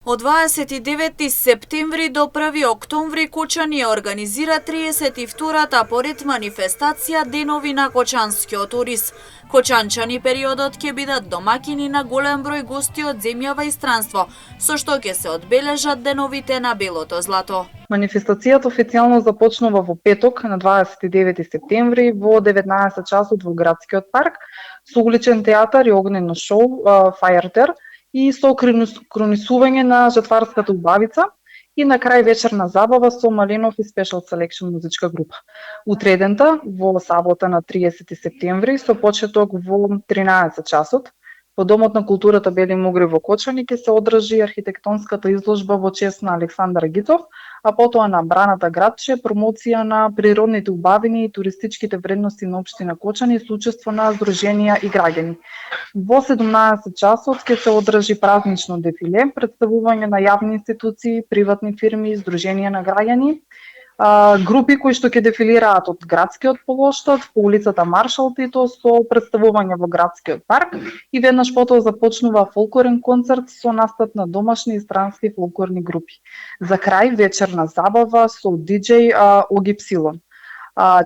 Од 29 септември до 1 октомври Кочани организира 32-та поред манифестација Денови на кочанскиот турист. Кочанчани периодот ќе бидат домакини на голем број гости од земјава и странство, со што ќе се одбележат деновите на белото злато. Манифестацијата официјално започнува во петок на 29 септември во 19 часот во градскиот парк со уличен театар и огнено шоу Фајертер и со кронисување на Жатварската убавица и на крај вечерна забава со Маленов и Special Selection музичка група. Утредента во сабота на 30 септември со почеток во 13 часот во Домот на културата Бели Мугри во Кочани ќе се одржи архитектонската изложба во чест на Александар Гицов, а потоа на Браната градче промоција на природните убавини и туристичките вредности на општина Кочани со учество на здруженија и граѓани. Во 17 часот ќе се одржи празнично дефиле, представување на јавни институции, приватни фирми, здруженија на граѓани, групи кои што ќе дефилираат од градскиот полоштад по улицата Маршал Тито со представување во градскиот парк и веднаш потоа започнува фолклорен концерт со настап на домашни и странски фолклорни групи. За крај вечерна забава со диџеј Оги Псилон.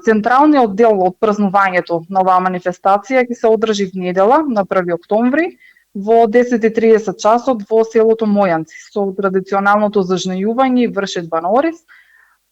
Централниот дел од празнувањето на оваа манифестација ќе се одржи в недела на 1 октомври во 10:30 часот во селото Мојанци со традиционалното зажнејување и вршетба на ориз.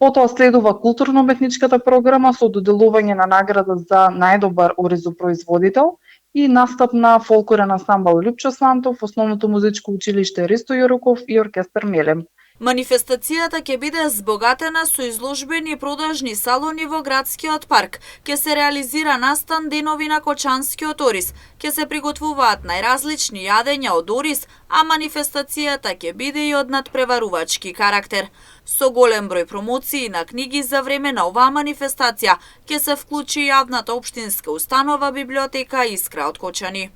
Потоа следува културно-уметничката програма со доделување на награда за најдобар оризопроизводител и настап на фолклорен ансамбл Лјупчо Сантов, Основното музичко училиште Ристо Јоруков и оркестар Мелем. Манифестацијата ќе биде збогатена со изложбени и продажни салони во градскиот парк. Ќе се реализира настан Денови на кочанскиот ориз. Ќе се приготвуваат најразлични јадења од ориз, а манифестацијата ќе биде и од надпреварувачки карактер. Со голем број промоции на книги за време на оваа манифестација ќе се вклучи јавната општинска установа библиотека Искра од Кочани.